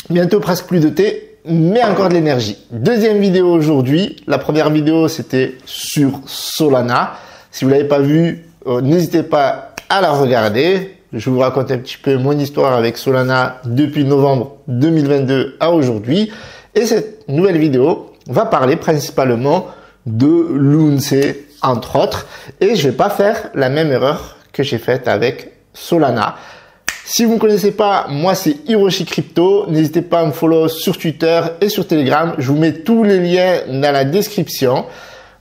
Bientôt presque plus de thé, mais encore de l'énergie. Deuxième vidéo aujourd'hui. La première vidéo, c'était sur Solana. Si vous l'avez pas vue, n'hésitez pas à la regarder. Je vais vous raconter un petit peu mon histoire avec Solana depuis novembre 2022 à aujourd'hui. Et cette nouvelle vidéo va parler principalement de Lunce, entre autres. Et je vais pas faire la même erreur que j'ai faite avec Solana. Si vous ne me connaissez pas, moi c'est Hiroshi Crypto. N'hésitez pas à me follow sur Twitter et sur Telegram. Je vous mets tous les liens dans la description.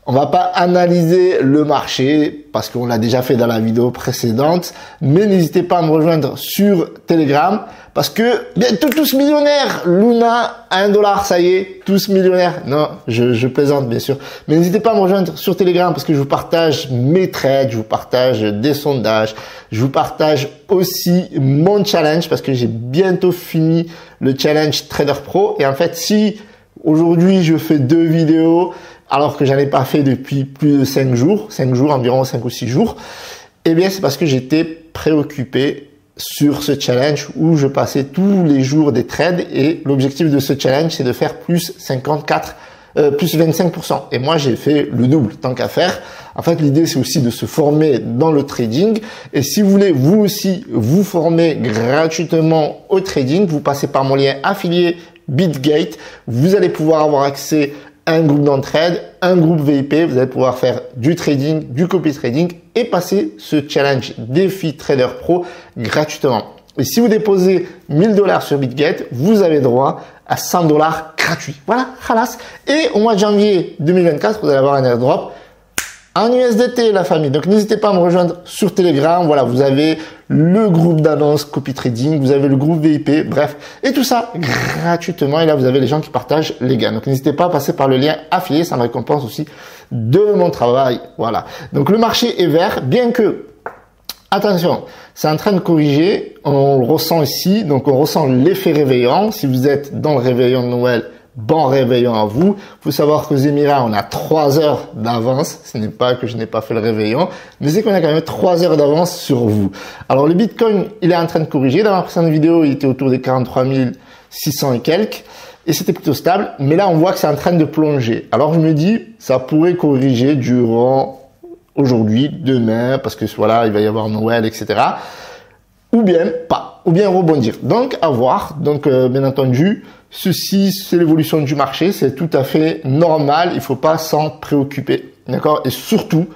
On va pas analyser le marché parce qu'on l'a déjà fait dans la vidéo précédente, mais n'hésitez pas à me rejoindre sur Telegram parce que bientôt tous millionnaires. Luna à $1, ça y est, tous millionnaires. Non, je plaisante bien sûr, mais n'hésitez pas à me rejoindre sur Telegram parce que je vous partage mes trades, je vous partage des sondages, je vous partage aussi mon challenge parce que j'ai bientôt fini le challenge Trader Pro et en fait si aujourd'hui je fais 2 vidéos alors que j'en ai pas fait depuis plus de 5 jours, environ 5 ou 6 jours, eh bien, c'est parce que j'étais préoccupé sur ce challenge où je passais tous les jours des trades et l'objectif de ce challenge, c'est de faire plus 25%. Et moi, j'ai fait le double, tant qu'à faire. En fait, l'idée, c'est aussi de se former dans le trading. Et si vous voulez, vous aussi, vous former gratuitement au trading, vous passez par mon lien affilié Bitgate. Vous allez pouvoir avoir accès un groupe d'entraide, un groupe VIP, vous allez pouvoir faire du trading, du copy trading et passer ce challenge défi Trader Pro gratuitement. Et si vous déposez 1000 $ sur Bitgate, vous avez droit à 100 $ gratuits. Voilà, khalas. Et au mois de janvier 2024, vous allez avoir un airdrop en USDT, la famille. Donc, n'hésitez pas à me rejoindre sur Telegram. Voilà, vous avez le groupe d'annonce copy trading, vous avez le groupe VIP, bref. Et tout ça gratuitement. Et là, vous avez les gens qui partagent les gains. Donc, n'hésitez pas à passer par le lien affilié. Ça me récompense aussi de mon travail. Voilà. Donc, le marché est vert, bien que, attention, c'est en train de corriger. On le ressent ici. Donc, on ressent l'effet réveillon. Si vous êtes dans le réveillon de Noël, bon réveillon à vous. Faut savoir qu'aux Émirats, on a 3 heures d'avance. Ce n'est pas que je n'ai pas fait le réveillon, mais c'est qu'on a quand même 3 heures d'avance sur vous. Alors, le Bitcoin, il est en train de corriger. Dans la précédente vidéo, il était autour des 43 600 et quelques. Et c'était plutôt stable. Mais là, on voit que c'est en train de plonger. Alors, je me dis, ça pourrait corriger durant aujourd'hui, demain, parce que voilà, il va y avoir Noël, etc. Ou bien pas, ou bien rebondir. Donc, à voir. Donc, bien entendu, ceci, c'est l'évolution du marché. C'est tout à fait normal. Il faut pas s'en préoccuper. D'accord? Et surtout,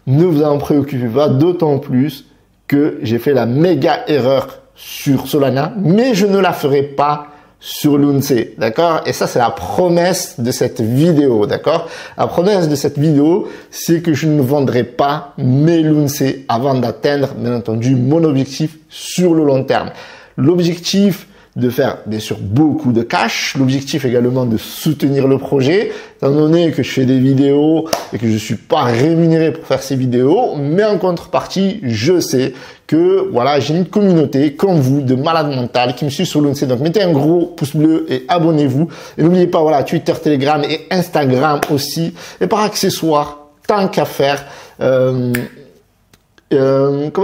ne vous en préoccupez pas, d'autant plus que j'ai fait la méga erreur sur Solana, mais je ne la ferai pas sur Lunce, d'accord? Et ça, c'est la promesse de cette vidéo, d'accord? La promesse de cette vidéo, c'est que je ne vendrai pas mes Lunce avant d'atteindre, bien entendu, mon objectif sur le long terme. L'objectif de faire, bien sûr, beaucoup de cash. L'objectif également de soutenir le projet, étant donné que je fais des vidéos et que je suis pas rémunéré pour faire ces vidéos, mais en contrepartie, je sais que, voilà, j'ai une communauté comme vous, de malades mentales qui me suivent sur Lunce. Donc, mettez un gros pouce bleu et abonnez-vous. Et n'oubliez pas, voilà, Twitter, Telegram et Instagram aussi. Et par accessoire, tant qu'à faire, comment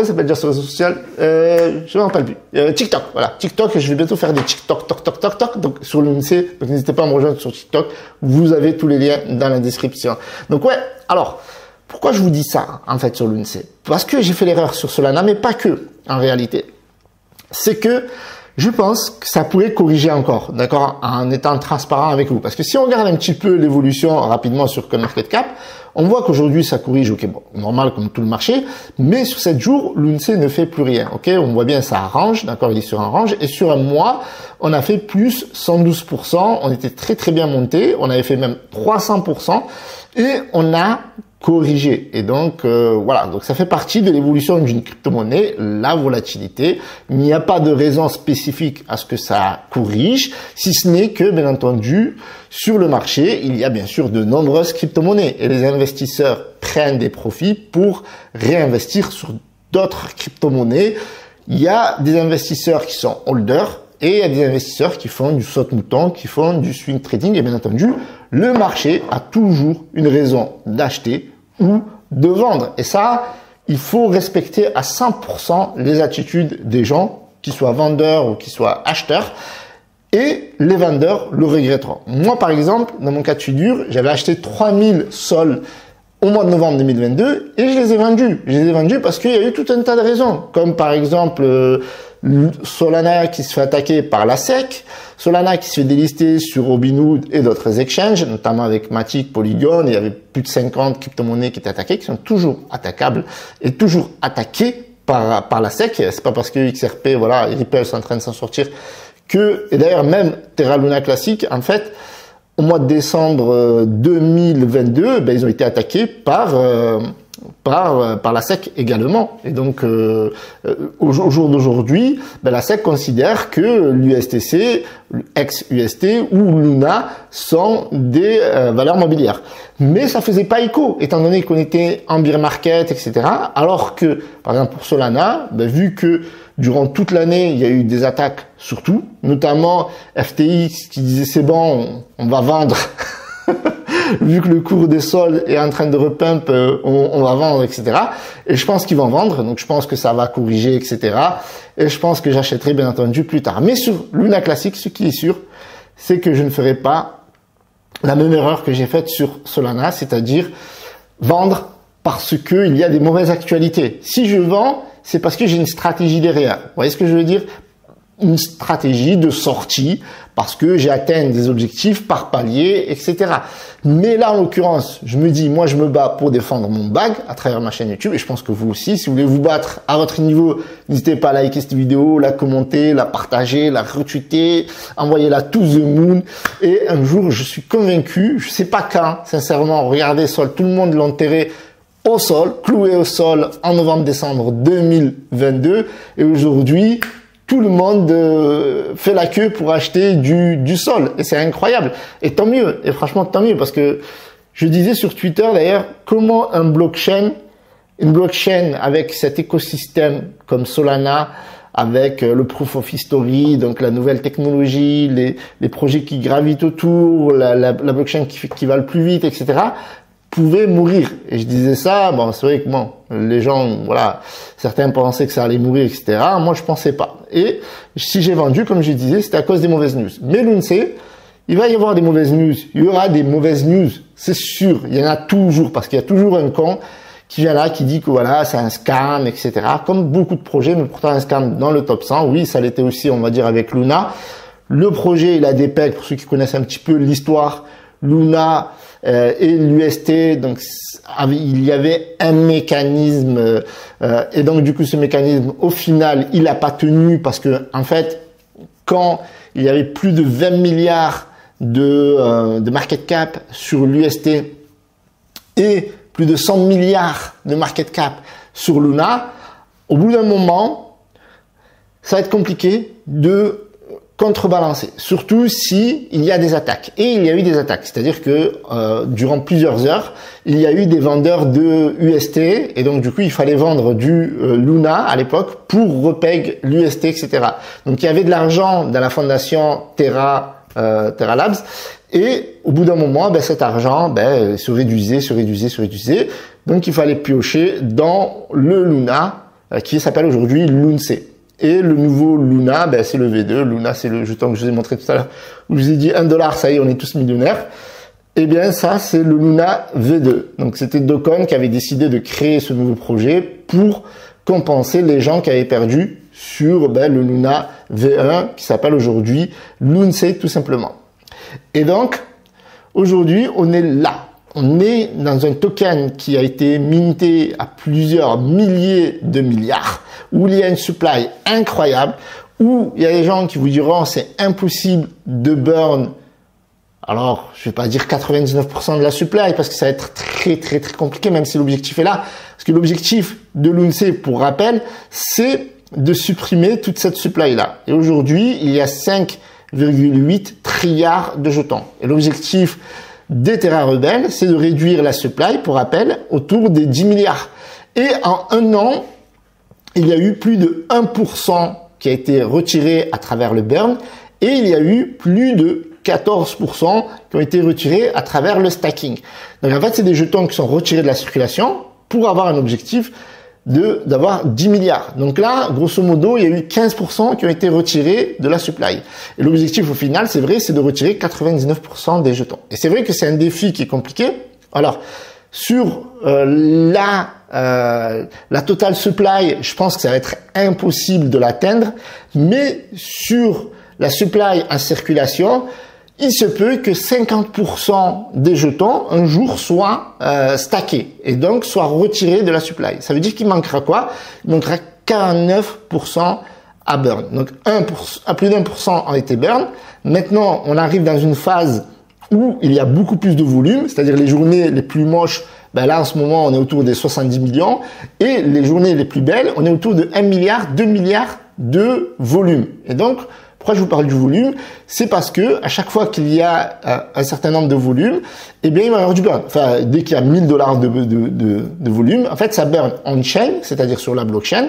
ça s'appelle déjà sur le réseau social? Je m'en rappelle plus. TikTok, voilà. TikTok, je vais bientôt faire des TikTok, toc. Donc, sur Lunce. Donc, n'hésitez pas à me rejoindre sur TikTok. Vous avez tous les liens dans la description. Donc, ouais. Alors, pourquoi je vous dis ça, en fait, sur Lunce? Parce que j'ai fait l'erreur sur Solana, mais pas que, en réalité. C'est que je pense que ça pourrait corriger encore, d'accord, en étant transparent avec vous. Parce que si on regarde un petit peu l'évolution rapidement sur CoinMarketCap, on voit qu'aujourd'hui, ça corrige, ok, bon, normal comme tout le marché, mais sur 7 jours, Lunce ne fait plus rien, ok? On voit bien, ça arrange, d'accord, il est sur un range, et sur un mois, on a fait plus 112%, on était très bien monté, on avait fait même 300%, et on a corriger. Et donc, voilà, donc ça fait partie de l'évolution d'une crypto-monnaie, la volatilité. Il n'y a pas de raison spécifique à ce que ça corrige, si ce n'est que, bien entendu, sur le marché, il y a bien sûr de nombreuses crypto-monnaies et les investisseurs prennent des profits pour réinvestir sur d'autres crypto-monnaies. Il y a des investisseurs qui sont holders et il y a des investisseurs qui font du saute-mouton, qui font du swing trading. Et bien entendu, le marché a toujours une raison d'acheter ou de vendre. Et ça, il faut respecter à 100% les attitudes des gens, qu'ils soient vendeurs ou qu'ils soient acheteurs. et les vendeurs le regretteront. Moi, par exemple, dans mon cas de figure, j'avais acheté 3000 sols au mois de novembre 2022 et je les ai vendus. Je les ai vendus parce qu'il y a eu tout un tas de raisons, comme par exemple Solana qui se fait attaquer par la SEC, Solana qui se fait délister sur Robinhood et d'autres exchanges, notamment avec Matic, Polygon. Il y avait plus de 50 crypto-monnaies qui étaient attaquées, qui sont toujours attaquables et toujours attaquées par la SEC. C'est pas parce que XRP, voilà, Ripple sont en train de s'en sortir et d'ailleurs même Terra Luna Classic, en fait, au mois de décembre 2022, ben, ils ont été attaqués par la SEC également. Et donc, au jour d'aujourd'hui, ben, la SEC considère que l'USTC, ex-UST ou Luna sont des valeurs mobilières. Mais ça faisait pas écho, étant donné qu'on était en bear market, etc. Alors que, par exemple, pour Solana, ben, vu que durant toute l'année, il y a eu des attaques sur tout, notamment FTX qui disait c'est bon, on va vendre. Vu que le cours des sols est en train de repump, on va vendre, etc. Et je pense qu'ils vont vendre, donc je pense que ça va corriger, etc. Et je pense que j'achèterai bien entendu plus tard. Mais sur Luna Classic, ce qui est sûr, c'est que je ne ferai pas la même erreur que j'ai faite sur Solana, c'est-à-dire vendre parce qu'il y a des mauvaises actualités. Si je vends, c'est parce que j'ai une stratégie derrière. Vous voyez ce que je veux dire? Une stratégie de sortie parce que j'ai atteint des objectifs par palier, etc. Mais là, en l'occurrence, je me dis, moi, je me bats pour défendre mon bag à travers ma chaîne YouTube et je pense que vous aussi, si vous voulez vous battre à votre niveau, n'hésitez pas à liker cette vidéo, la commenter, la partager, la retweeter, envoyez-la to the moon. Et un jour, je suis convaincu, je sais pas quand, sincèrement, regardez Sol, tout le monde l'a enterré au sol, cloué au sol en novembre-décembre 2022 et aujourd'hui, tout le monde fait la queue pour acheter du sol et c'est incroyable. Et tant mieux, et franchement tant mieux parce que je disais sur Twitter d'ailleurs comment une blockchain avec cet écosystème comme Solana, avec le proof of history, donc la nouvelle technologie, les projets qui gravitent autour, la blockchain qui va le plus vite, etc., pouvait mourir. Et je disais ça, bon, c'est vrai que bon, les gens, voilà, certains pensaient que ça allait mourir, etc. Moi, je pensais pas. Et si j'ai vendu, comme je disais, c'était à cause des mauvaises news. Mais l'UNC, il va y avoir des mauvaises news. Il y aura des mauvaises news. C'est sûr. Il y en a toujours, parce qu'il y a toujours un con qui vient là, qui dit que voilà, c'est un scam, etc. Comme beaucoup de projets, mais pourtant un scam dans le top 100. Oui, ça l'était aussi, on va dire, avec Luna. Le projet, il a des pecs, pour ceux qui connaissent un petit peu l'histoire. Luna, et l'UST, donc il y avait un mécanisme et donc du coup ce mécanisme au final il n'a pas tenu parce que en fait quand il y avait plus de 20 milliards de market cap sur l'UST et plus de 100 milliards de market cap sur Luna, au bout d'un moment ça va être compliqué de contrebalancer, surtout si il y a des attaques. Et il y a eu des attaques, c'est-à-dire que durant plusieurs heures, il y a eu des vendeurs de UST et donc du coup il fallait vendre du Luna à l'époque pour repeg l'UST, etc. Donc il y avait de l'argent dans la fondation Terra Labs et au bout d'un moment, ben, cet argent se réduisait. Donc il fallait piocher dans le Luna qui s'appelle aujourd'hui LUNC. Et le nouveau Luna, ben, c'est le V2. Luna, c'est le jeton que je vous ai montré tout à l'heure, où je vous ai dit $1, ça y est, on est tous millionnaires. Eh bien, ça, c'est le Luna V2. Donc, c'était Docon qui avait décidé de créer ce nouveau projet pour compenser les gens qui avaient perdu sur le Luna V1, qui s'appelle aujourd'hui LUNC, tout simplement. Et donc, aujourd'hui, on est là. On est dans un token qui a été minté à plusieurs milliers de milliards, où il y a une supply incroyable, où il y a des gens qui vous diront c'est impossible de burn. Alors, je vais pas dire 99% de la supply parce que ça va être très compliqué, même si l'objectif est là. Parce que l'objectif de l'UNC, pour rappel, c'est de supprimer toute cette supply-là. Et aujourd'hui, il y a 5,8 trilliards de jetons. Et l'objectif des Terra Rebelles, c'est de réduire la supply, pour rappel, autour des 10 milliards. Et en un an, il y a eu plus de 1% qui a été retiré à travers le burn et il y a eu plus de 14% qui ont été retirés à travers le stacking. Donc en fait, c'est des jetons qui sont retirés de la circulation pour avoir un objectif d'avoir 10 milliards. Donc là, grosso modo, il y a eu 15% qui ont été retirés de la supply. Et l'objectif au final, c'est vrai, c'est de retirer 99% des jetons. Et c'est vrai que c'est un défi qui est compliqué. Alors, sur la total supply, je pense que ça va être impossible de l'atteindre, mais sur la supply en circulation, il se peut que 50% des jetons un jour soient stackés et donc soient retirés de la supply. Ça veut dire qu'il manquera quoi? Il manquera 49% à burn. Donc plus d'1% ont été burn. Maintenant, on arrive dans une phase où il y a beaucoup plus de volume, c'est-à-dire les journées les plus moches, ben là en ce moment on est autour des 70 millions et les journées les plus belles, on est autour de 1 milliard, 2 milliards de volume. Et donc, pourquoi je vous parle du volume? C'est parce que à chaque fois qu'il y a un certain nombre de volumes, eh bien il va y avoir du burn. Enfin, dès qu'il y a $1000 de volume, en fait ça burn on-chain, c'est-à-dire sur la blockchain,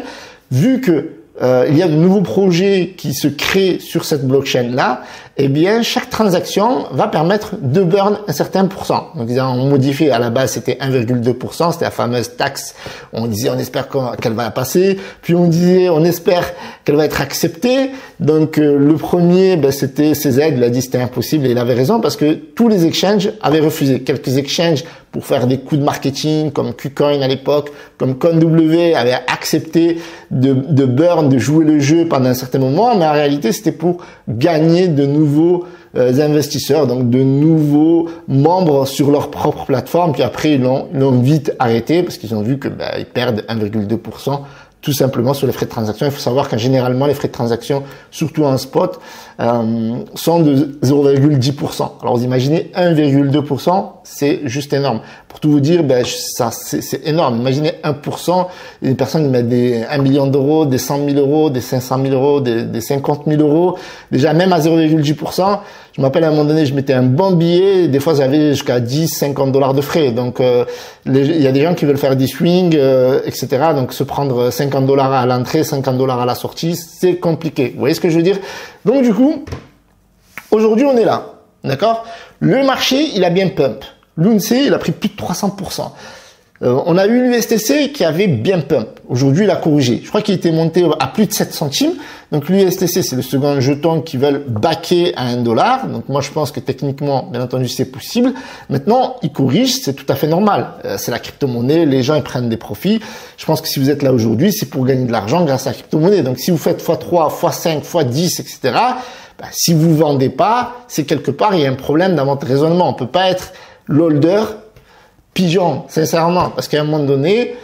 vu que il y a de nouveaux projets qui se créent sur cette blockchain-là, eh bien, chaque transaction va permettre de burn un certain pourcent. Donc, ils ont modifié, à la base, c'était 1,2%, c'était la fameuse taxe. On disait, on espère qu'elle va passer. Puis, on disait, on espère qu'elle va être acceptée. Donc, le premier, ben, c'était CZ, il a dit c'était impossible et il avait raison parce que tous les exchanges avaient refusé. Quelques exchanges pour faire des coups de marketing, comme KuCoin à l'époque, comme CoinW, avaient accepté de burn, de jouer le jeu pendant un certain moment, mais en réalité, c'était pour gagner de nouveaux investisseurs, donc de nouveaux membres sur leur propre plateforme. Puis après, ils l'ont vite arrêté parce qu'ils ont vu que ils perdent 1,2% tout simplement sur les frais de transaction. Il faut savoir qu'en généralement, les frais de transaction, surtout en spot, sont de 0,10%. Alors, vous imaginez 1,2%, c'est juste énorme. Pour tout vous dire, ça, c'est énorme. Imaginez 1%, des personnes qui mettent des 1 million d'euros, des 100 000 euros, des 500 000 euros, des 50 000 euros. Déjà, même à 0,10%, je me rappelle à un moment donné, je mettais un bon billet, des fois j'avais jusqu'à 10, 50 $ de frais. Donc, il y a des gens qui veulent faire des swings, etc. Donc, se prendre 50 $ à l'entrée, 50 $ à la sortie, c'est compliqué. Vous voyez ce que je veux dire? Donc, du coup, aujourd'hui, on est là. D'accord? Le marché, il a bien pump. L'UNC, il a pris plus de 300%. On a eu l'USTC qui avait bien pump. Aujourd'hui, il a corrigé. Je crois qu'il était monté à plus de 7 centimes. Donc, l'USTC, c'est le second jeton qui veulent backer à 1 $. Donc, moi, je pense que techniquement, bien entendu, c'est possible. Maintenant, il corrige, c'est tout à fait normal. C'est la crypto-monnaie, les gens, ils prennent des profits. Je pense que si vous êtes là aujourd'hui, c'est pour gagner de l'argent grâce à la crypto-monnaie. Donc, si vous faites x3, x5, x10, etc., si vous vendez pas, c'est quelque part, il y a un problème dans votre raisonnement. On peut pas être l'holder pigeon, sincèrement, parce qu'à un moment donné,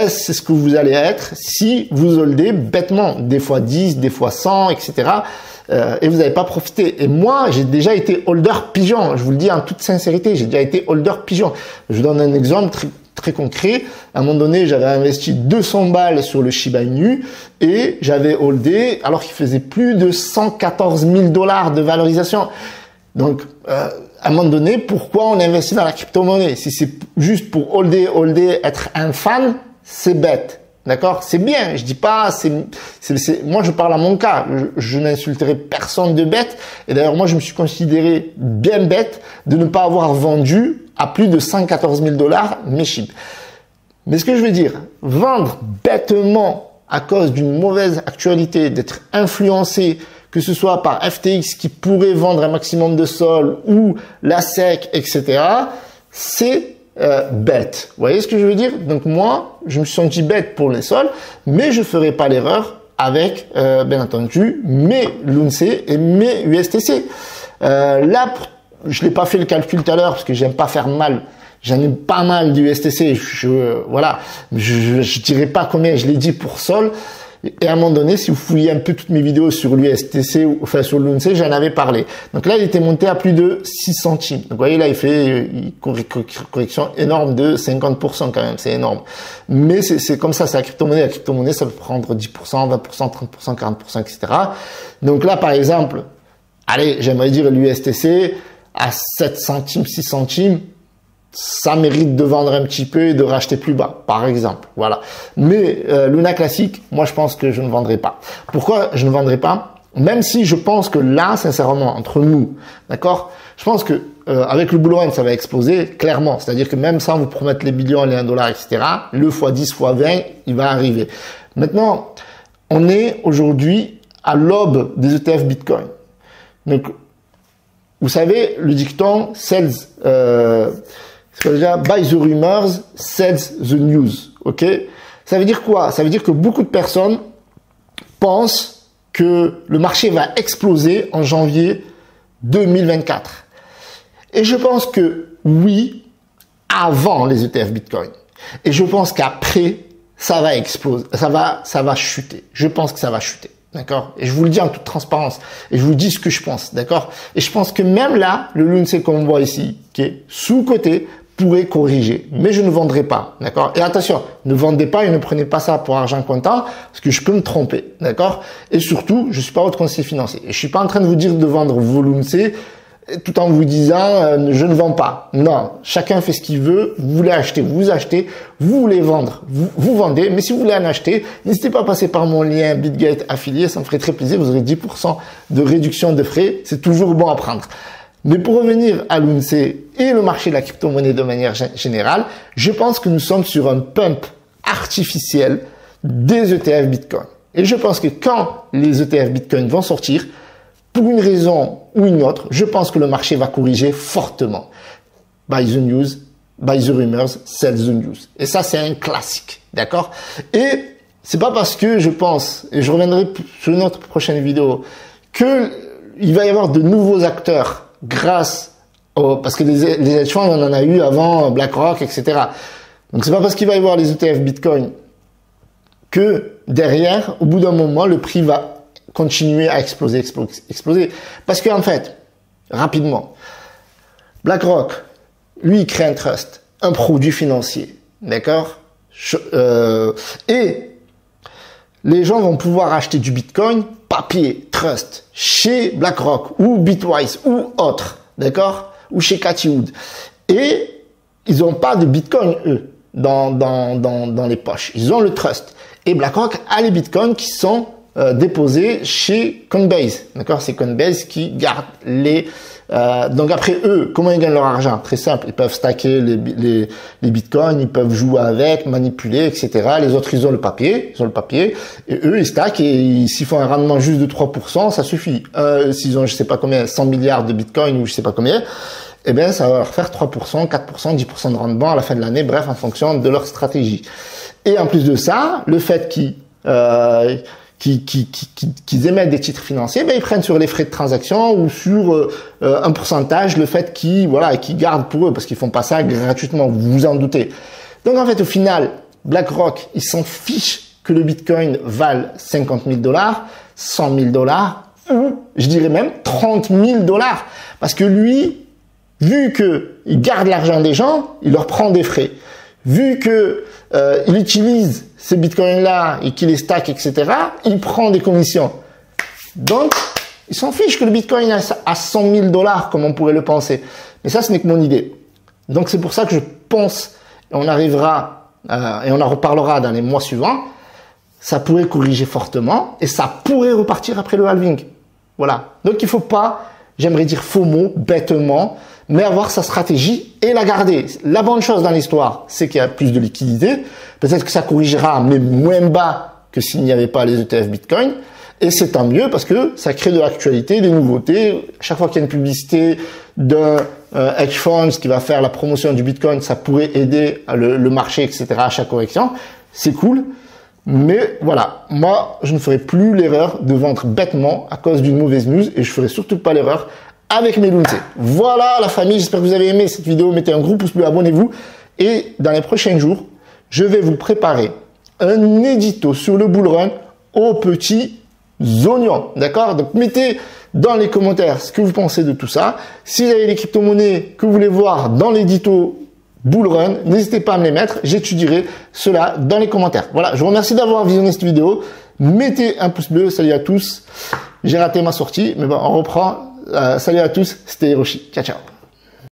c'est ce que vous allez être si vous holdez bêtement, des fois 10, des fois 100, etc. Et vous n'avez pas profité. Et moi, j'ai déjà été holder pigeon. Je vous le dis en toute sincérité, j'ai déjà été holder pigeon. Je vous donne un exemple très concret. À un moment donné, j'avais investi 200 balles sur le Shiba Inu et j'avais holdé alors qu'il faisait plus de 114 000 $ de valorisation. Donc, à un moment donné, pourquoi on investit dans la crypto-monnaie? Si c'est juste pour holder, être un fan, c'est bête. D'accord? C'est bien. Je dis pas, moi, je parle à mon cas. Je n'insulterai personne de bête. Et d'ailleurs, moi, je me suis considéré bien bête de ne pas avoir vendu à plus de 114 000 $ mes chips. Mais ce que je veux dire, vendre bêtement à cause d'une mauvaise actualité, d'être influencé, que ce soit par FTX qui pourrait vendre un maximum de sol ou la SEC, etc., c'est bête. Vous voyez ce que je veux dire? Donc moi, je me suis senti bête pour les sols, mais je ferai pas l'erreur avec, bien entendu, mes LUNC et mes USTC. Là, je n'ai pas fait le calcul tout à l'heure parce que j'aime pas faire mal. J'en ai pas mal d'USTC. Voilà, je dirais pas combien je l'ai dit pour sol. Et à un moment donné, si vous fouillez un peu toutes mes vidéos sur l'USTC, enfin sur l'UNC, j'en avais parlé. Donc là, il était monté à plus de 6 centimes. Donc vous voyez, là, il fait une correction énorme de 50% quand même. C'est énorme. Mais c'est comme ça, c'est la crypto-monnaie. La crypto-monnaie, ça peut prendre 10%, 20%, 30%, 40%, etc. Donc là, par exemple, allez, j'aimerais dire l'USTC à 7 centimes, 6 centimes. Ça mérite de vendre un petit peu et de racheter plus bas, par exemple. Voilà. Mais Luna classique, moi je pense que je ne vendrai pas. Pourquoi je ne vendrai pas? Même si je pense que là, sincèrement, entre nous, d'accord, je pense que avec le bull run, ça va exploser, clairement. C'est-à-dire que même sans vous promettre les billions, les 1 dollar, etc., le x10, x20, il va arriver. Maintenant, on est aujourd'hui à l'aube des ETF Bitcoin. Donc, vous savez, le dicton sells, déjà buy the rumors, sells the news. Ok? Ça veut dire quoi? Ça veut dire que beaucoup de personnes pensent que le marché va exploser en janvier 2024. Et je pense que oui, avant les ETF Bitcoin. Et je pense qu'après, ça va exploser, ça va chuter. Je pense que ça va chuter. D'accord? Et je vous le dis en toute transparence. Et je vous dis ce que je pense. D'accord? Et je pense que même là, le Lunce qu'on voit ici, qui est sous-coté, pourrait corriger. Mais je ne vendrai pas. D'accord? Et attention, ne vendez pas et ne prenez pas ça pour argent comptant, parce que je peux me tromper. D'accord? Et surtout, je suis pas votre conseiller financier. Et je suis pas en train de vous dire de vendre vos Lunce tout en vous disant je ne vends pas. Non, chacun fait ce qu'il veut. Vous voulez acheter, vous achetez. Vous voulez vendre, vous vendez. Mais si vous voulez en acheter, n'hésitez pas à passer par mon lien Bitgate affilié, ça me ferait très plaisir. Vous aurez 10% de réduction de frais. C'est toujours bon à prendre. Mais pour revenir à l'UNC et le marché de la crypto-monnaie de manière générale, je pense que nous sommes sur un pump artificiel des ETF Bitcoin. Et je pense que quand les ETF Bitcoin vont sortir, pour une raison ou une autre, je pense que le marché va corriger fortement. Buy the news, buy the rumors, sell the news. Et ça, c'est un classique. D'accord? Et c'est pas parce que je pense, et je reviendrai sur une autre prochaine vidéo, que il va y avoir de nouveaux acteurs grâce parce que les hedge funds, on en a eu avant BlackRock, etc. Donc c'est pas parce qu'il va y avoir les ETF Bitcoin que derrière, au bout d'un moment, le prix va continuer à exploser. Parce qu'en fait, rapidement, BlackRock, lui, il crée un trust, un produit financier, d'accord? Et les gens vont pouvoir acheter du Bitcoin, papier, trust, chez BlackRock ou Bitwise ou autre, d'accord? Ou chez Cathie Wood. Et ils n'ont pas de Bitcoin, eux, dans les poches. Ils ont le trust. Et BlackRock a les Bitcoins qui sont déposés chez Coinbase. D'accord? C'est Coinbase qui garde les... donc après eux, comment ils gagnent leur argent? Très simple. Ils peuvent stacker les bitcoins, ils peuvent jouer avec, manipuler, etc. Les autres, ils ont le papier. Et eux, ils stackent et s'ils font un rendement juste de 3%, ça suffit. S'ils ont, je sais pas combien, 100 milliards de bitcoins ou je sais pas combien, eh bien, ça va leur faire 3%, 4%, 10% de rendement à la fin de l'année, bref, en fonction de leur stratégie. Et en plus de ça, le fait qu'ils émettent des titres financiers, ben ils prennent sur les frais de transaction ou sur un pourcentage le fait qu'ils gardent pour eux parce qu'ils font pas ça gratuitement, vous vous en doutez. Donc en fait au final, BlackRock, ils s'en fichent que le Bitcoin vale 50 000 $, 100 000 $, ou je dirais même 30 000 $, parce que lui, vu que il garde l'argent des gens, il leur prend des frais. Vu que il utilise ces bitcoins-là et qu'il les stack, etc., il prend des commissions. Donc, il s'en fiche que le bitcoin à 100 000 $, comme on pourrait le penser. Mais ça, ce n'est que mon idée. Donc, c'est pour ça que je pense, et on arrivera, et on en reparlera dans les mois suivants, ça pourrait corriger fortement et ça pourrait repartir après le halving. Voilà. Donc, il faut pas, j'aimerais dire FOMO, bêtement, mais avoir sa stratégie et la garder. La bonne chose dans l'histoire, c'est qu'il y a plus de liquidité. Peut-être que ça corrigera, mais moins bas que s'il n'y avait pas les ETF Bitcoin. Et c'est tant mieux parce que ça crée de l'actualité, des nouveautés. Chaque fois qu'il y a une publicité d'un hedge fund qui va faire la promotion du Bitcoin, ça pourrait aider le marché, etc. à chaque correction. C'est cool. Mais voilà, moi, je ne ferai plus l'erreur de vendre bêtement à cause d'une mauvaise news et je ferai surtout pas l'erreur avec mes Lunce. Voilà la famille, j'espère que vous avez aimé cette vidéo. Mettez un gros pouce bleu, abonnez-vous. Et dans les prochains jours, je vais vous préparer un édito sur le bull run aux petits oignons. D'accord? Donc mettez dans les commentaires ce que vous pensez de tout ça. Si vous avez des crypto-monnaies que vous voulez voir dans l'édito bull run, n'hésitez pas à me les mettre. J'étudierai cela dans les commentaires. Voilà, je vous remercie d'avoir visionné cette vidéo. Mettez un pouce bleu. Salut à tous. J'ai raté ma sortie, mais bon, on reprend. Salut à tous, c'était Hiroshi. Ciao, ciao.